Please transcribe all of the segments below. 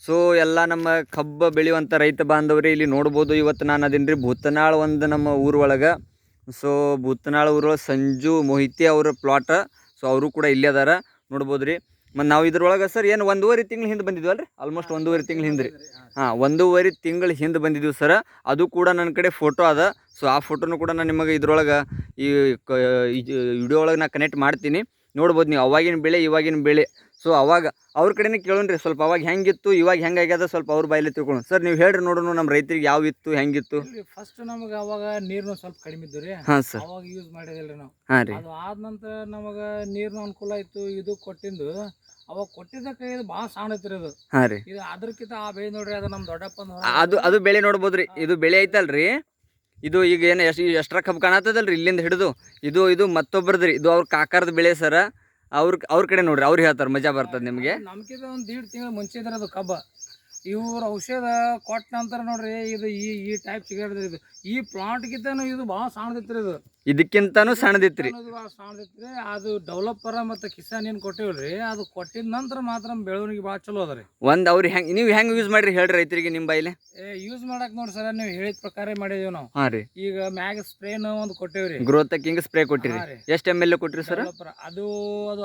So ಎಲ್ಲ ನಮ್ಮ ಕಬ್ಬು ಬೆಳೆಯುವಂಥ ರೈತ ಬಾಂಧವ್ರಿ ಇಲ್ಲಿ ನೋಡ್ಬೋದು. ಇವತ್ತು ನಾನು ಅದೀನಿ ರೀ ಭೂತನಾಳ್ ಒಂದು ನಮ್ಮ ಊರೊಳಗೆ. ಸೊ ಭೂತನಾಳ್ ಊರೊಳಗೆ ಸಂಜು ಮೊಹಿತೆ ಅವರ ಪ್ಲಾಟ. ಸೊ ಅವರು ಕೂಡ ಇಲ್ಲೇ ಅದಾರ ನೋಡ್ಬೋದು ರೀ. ಮತ್ತು ನಾವು ಇದ್ರೊಳಗೆ ಸರ್ ಏನು 1.5 ತಿಂಗಳ ಹಿಂದೆ ಬಂದಿದ್ವಲ್ಲ ರೀ, ಆಲ್ಮೋಸ್ಟ್ 1.5 ತಿಂಗಳ ಹಿಂದೆ ರೀ. ಹಾಂ 1.5 ತಿಂಗಳ ಹಿಂದೆ ಬಂದಿದ್ದೀವಿ ಸರ. ಅದು ಕೂಡ ನನ್ನ ಕಡೆ ಫೋಟೋ ಅದ. ಸೊ ಆ ಫೋಟೋನು ಕೂಡ ನಾನು ನಿಮಗೆ ಇದ್ರೊಳಗೆ ಈ ವಿಡಿಯೋ ಒಳಗೆ ನಾನು ಕನೆಕ್ಟ್ ಮಾಡ್ತೀನಿ, ನೋಡ್ಬೋದು ನೀವು ಅವಾಗಿನ ಬೆಳೆ ಇವಾಗಿನ ಬೆಳೆ. ಸೊ ಅವಾಗ ಅವ್ರ ಕಡೆನೇ ಕೇಳೋಣ್ರಿ ಸ್ವಲ್ಪ, ಅವಾಗ ಹೆಂಗಿತ್ತು ಇವಾಗ ಹೆಂಗಾಗ್ಯದ ಸ್ವಲ್ಪ ಅವ್ರ ಬಾಯಲ್ಲಿ ತಿಳ್ಕೊಂಡು. ಸರ್ ನೀವು ಹೇಳ್ರಿ ನೋಡೋಣ ನಮ್ಮ ರೈತರಿಗೆ ಯಾವ ಇತ್ತು ಹೆಂಗಿತ್ತು. ಫಸ್ಟ್ ನಮಗೆ ಅವಾಗ ನೀರ್ನು ಸ್ವಲ್ಪ ಕಡಿಮೆ ಇದ್ದು ರೀ. ಹಾಂ ಸರ್. ಅವಾಗ ಯೂಸ್ ಮಾಡಿದಿಲ್ರಿ ನಾವು. ಹಾಂ ರೀ. ಅದು ಆದ ನಂತರ ನಮಗೆ ನೀರ್ನು ಅನುಕೂಲ ಆಯ್ತು. ಇದು ಕೊಟ್ಟಿದ್ದು ಅವಾಗ ಕೊಟ್ಟಿದ್ದಕ್ಕೆ ಇದು ಭಾಳ ಸಣ್ಣ ಐತ್ರಿ ಅದು. ಹಾಂ ರೀ. ಇದು ಅದ್ರಕ್ಕಿಂತ ಆ ಬೆಳೆ ನೋಡ್ರಿ, ಅದು ನಮ್ಮ ದೊಡ್ಡಪ್ಪನ ಅದು ಬೆಳೆ ನೋಡ್ಬೋದ್ರಿ. ಇದು ಬೆಳೆ ಐತಲ್ರಿ, ಇದು ಈಗ ಏನು ಎಷ್ಟ್ರ ಕಬ್ಬು ಕಾಣತ್ತದಲ್ರಿ ಇಲ್ಲಿಂದ ಹಿಡಿದು. ಇದು ಮತ್ತೊಬ್ಬರದ್ರಿ, ಇದು ಅವ್ರ ಕಾಕಾರದ ಬೆಳೆ ಸರ. ಅವ್ರ ಕಡೆ ನೋಡ್ರಿ, ಅವ್ರು ಹೇಳ್ತಾರೆ, ಮಜಾ ಬರ್ತದೆ ನಿಮಗೆ. ನಮ್ಗಿಂತ ಒಂದು 1.5 ತಿಂಗಳು ಮುಂಚೆ ಇದ್ರೆ ಅದು ಕಬ್ಬ. ಇವ್ರ ಔಷಧ ಕೊಟ್ಟ ನಂತರ ನೋಡ್ರಿ ಇದು ಈ ಟೈಪ್ ಸಿಗಡ್ರಿ. ಇದು ಈ ಪ್ಲಾಂಟ್ಗಿಂತನೂ ಇದು ಭಾಳ ಸಣ್ಣದಿತ್ರಿ. ಇದು ಇದಕ್ಕಿಂತಾನು ಸಣ್ಣದಿತ್ರಿ. ಭಾಳ ಸಣ್ಣದಿತ್ರಿ. ಅದು ಡೆವಲಪರ್ ಮತ್ತು ಕಿಸಾನ್ ಏನು ಕೊಟ್ಟಿವ್ರಿ, ಅದು ಕೊಟ್ಟಿದ ನಂತರ ಮಾತ್ರ ಬೆಳವಣಿಗೆ ಭಾಳ ಚಲೋ ಅದ ರೀ. ಅವ್ರು ನೀವು ಹೆಂಗೆ ಯೂಸ್ ಮಾಡ್ರಿ ಹೇಳ್ರಿ ರೈತರಿಗೆ ನಿಮ್ಮ ಬಾಯಿಲೆ. ಯೂಸ್ ಮಾಡಕ್ ನೋಡಿ ಸರ್, ನೀವು ಹೇಳಿದ ಪ್ರಕಾರ ಮಾಡಿದೀವಿ ನಾವು. ಹಾಂ ರೀ. ಈಗ ಮ್ಯಾಗ ಸ್ಪ್ರೇನ ಒಂದು ಕೊಟ್ಟೇವ್ರಿ, ಗ್ರೋತ್ ಕಿಂಗ್ ಸ್ಪ್ರೇ ಕೊಟ್ಟಿರಿ. ಎಷ್ಟು ml ಕೊಟ್ಟಿರಿ ಸರ್? ಅದು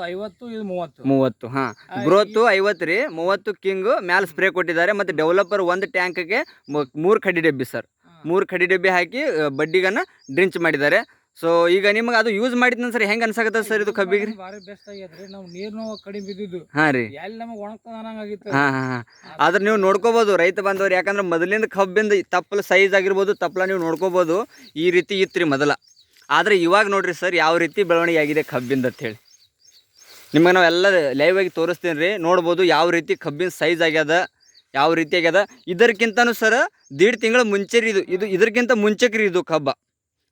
50, ಇದು 30. 30. ಹಾಂ, ಗ್ರೋತ್ 50 ರೀ, 30 ಕಿಂಗ್ ಮ್ಯಾಲ ಸ್ಪ್ರೇ ಕೊಟ್ಟಿದ್ದಾರೆ. ಮತ್ತು ಡೆವಲಪರ್ ಒಂದು ಟ್ಯಾಂಕ್ಗೆ 3 ಕಡ್ಡಿ ಡಬ್ಬಿ ಸರ್. 3 ಕಡ್ಡಿ ಡಬ್ಬಿ ಹಾಕಿ ಬಡ್ಡಿಗನ್ನ ಡ್ರಿಂಚ್ ಮಾಡಿದ್ದಾರೆ. ಸೊ ಈಗ ನಿಮಗೆ ಅದು ಯೂಸ್ ಮಾಡಿದ್ನ ಸರ್ ಹೆಂಗೆ ಅನ್ಸಾಕತ್ತದ ಸರ್ ಇದು ಕಬ್ಬಿಗೆ ರೀ? ಭಾರಿ ಬೆಸ್ಟ್ ಆಗೈತ್ರಿ. ನಾವು ನೀರ್ನು ಕಡಿಮೆ ಬಿದ್ದಿದ್ದು. ಹಾಂ ರೀ. ಎಲ್ಲಿ ನಮಗೆ ಒಣಗ್ತದ ಅನ್ನಂಗಾಗಿತ್ತು. ಹಾಂ. ಆದ್ರೆ ನೀವು ನೋಡ್ಕೋಬೋದು ರೈತ ಬಂದವ್ರು, ಯಾಕಂದ್ರೆ ಮೊದಲಿಂದ ಕಬ್ಬಿಂದ ತಪ್ಪಲ ಸೈಜ್ ಆಗಿರ್ಬೋದು, ತಪ್ಪಲ ನೀವು ನೋಡ್ಕೋಬೋದು ಈ ರೀತಿ ಇತ್ತು ರೀ ಮೊದಲ. ಆದರೆ ಇವಾಗ ನೋಡ್ರಿ ಸರ್ ಯಾವ ರೀತಿ ಬೆಳವಣಿಗೆ ಆಗಿದೆ ಕಬ್ಬಿಂದ ಅಂತೇಳಿ ನಿಮಗೆ ನಾವು ಎಲ್ಲ ಲೈವ್ ಆಗಿ ತೋರಿಸ್ತೀನಿ ರೀ. ನೋಡ್ಬೋದು ಯಾವ ರೀತಿ ಕಬ್ಬಿನ ಸೈಜ್ ಆಗ್ಯದ, ಯಾವ ರೀತಿ ಆಗ್ಯದ. ಇದಕ್ಕಿಂತನೂ ಸರ್ 1.5 ತಿಂಗಳ ಮುಂಚೆ ರೀ ಇದು ಇದಕ್ಕಿಂತ ಮುಂಚೆಗೆ ರೀ ಇದು ಕಬ್ಬ,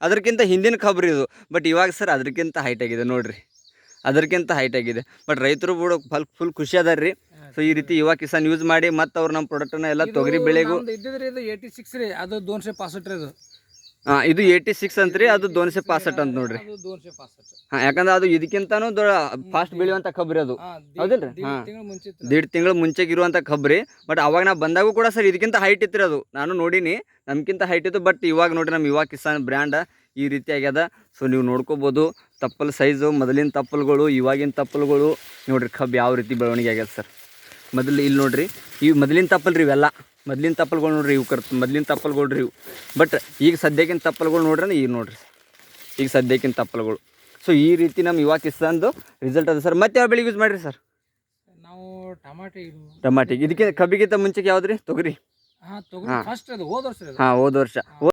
ಅದಕ್ಕಿಂತ ಹಿಂದಿನ ಕಬ್ಬು ರೀ ಇದು. ಬಟ್ ಇವಾಗ ಸರ್ ಅದಕ್ಕಿಂತ ಹೈಟ್ ಆಗಿದೆ ನೋಡ್ರಿ, ಅದಕ್ಕಿಂತ ಹೈಟ್ ಆಗಿದೆ. ಬಟ್ ರೈತರು ಕೂಡ ಫುಲ್ ಖುಷಿ ಅದಾರ ರೀ. ಸೊ ಈ ರೀತಿ ಯುವ ಕಿಸಾನ್ ಯೂಸ್ ಮಾಡಿ ಮತ್ತು ಅವ್ರು ನಮ್ಮ ಪ್ರಾಡಕ್ಟನ್ನ ಎಲ್ಲ ತೊಗರಿ ಬೆಳೆಗೂ ಇದ್ದಿದ್ರಿ. ಇದು 86 ರೀ, ಅದು 265 ರೀ. ಅದು ಇದು 86 ಅಂತ ರೀ, ಅದು 265 ಅಂತ ನೋಡ್ರಿ. 265. ಹಾಂ, ಯಾಕಂದ್ರೆ ಅದು ಇದಕ್ಕಿಂತಾನು ಫಾಸ್ಟ್ ಬೆಳೆಯುವಂಥ ಕಬ್ರಿ ಅದು, ಹೌದಿಲ್ರಿ? ಹಾಂ, 1.5 ತಿಂಗಳು ಮುಂಚೆಗೆ ಇರುವಂಥ ಕಬ್ರಿ. ಬಟ್ ಅವಾಗ ನಾವು ಬಂದಾಗೂ ಕೂಡ ಸರ್ ಇದಕ್ಕಿಂತ ಹೈಟ್ ಇತ್ತು ಅದು, ನಾನು ನೋಡೀನಿ, ನಮ್ಗಿಂತ ಹೈಟ್ ಇತ್ತು. ಬಟ್ ಇವಾಗ ನೋಡ್ರಿ ನಮ್ಮ ಯುವ ಕಿಸಾನ್ ಬ್ರ್ಯಾಂಡ್ ಈ ರೀತಿ ಆಗ್ಯದ. ಸೊ ನೀವು ನೋಡ್ಕೋಬೋದು ತಪ್ಪಲ್ ಸೈಜು, ಮೊದಲಿನ ತಪ್ಪಲ್ಗಳು ಇವಾಗಿನ ತಪ್ಪಲ್ಗಳು ನೋಡ್ರಿ. ಕಬ್ಬು ಯಾವ ರೀತಿ ಬೆಳವಣಿಗೆ ಆಗ್ಯದ ಸರ್. ಮೊದಲು ಇಲ್ಲಿ ನೋಡ್ರಿ, ಇವು ಮೊದಲಿನ ತಪ್ಪಲ್ ರೀ, ಇವೆಲ್ಲ ಮೊದಲಿನ ತಪ್ಪಲ್ಗಳು ನೋಡ್ರಿ, ಇವು ಮೊದಲಿನ ತಪ್ಪಲ್ಗಳು ರೀ ಇವು. ಬಟ್ ಈಗ ಸದ್ಯಕ್ಕಿನ ತಪ್ಪಲ್ಗಳು ನೋಡ್ರಿ, ಈಗ ನೋಡ್ರಿ ಈಗ ಸದ್ಯಕ್ಕಿನ ತಪ್ಪಲ್ಗಳು. ಸೊ ಈ ರೀತಿ ನಮ್ಮ ಯುವ ಕಿಸಾನ್ದು ರಿಸಲ್ಟ್ ಅದ ಸರ್. ಮತ್ತೆ ಯಾವ ಬೆಳೆ ಯೂಸ್ ಮಾಡಿರಿ ಸರ್? ನಾವು ಟಮಾಟಿಗೆ. ಇದಕ್ಕೆ ಕಬ್ಬಿಗಿಂತ ಮುಂಚೆಗೆ ಯಾವ್ದು ರೀ? ತೊಗರಿ. ಫಸ್ಟ್ ಅದು ಹೋದ ವರ್ಷ. ಹಾಂ, ಹೋದ ವರ್ಷ.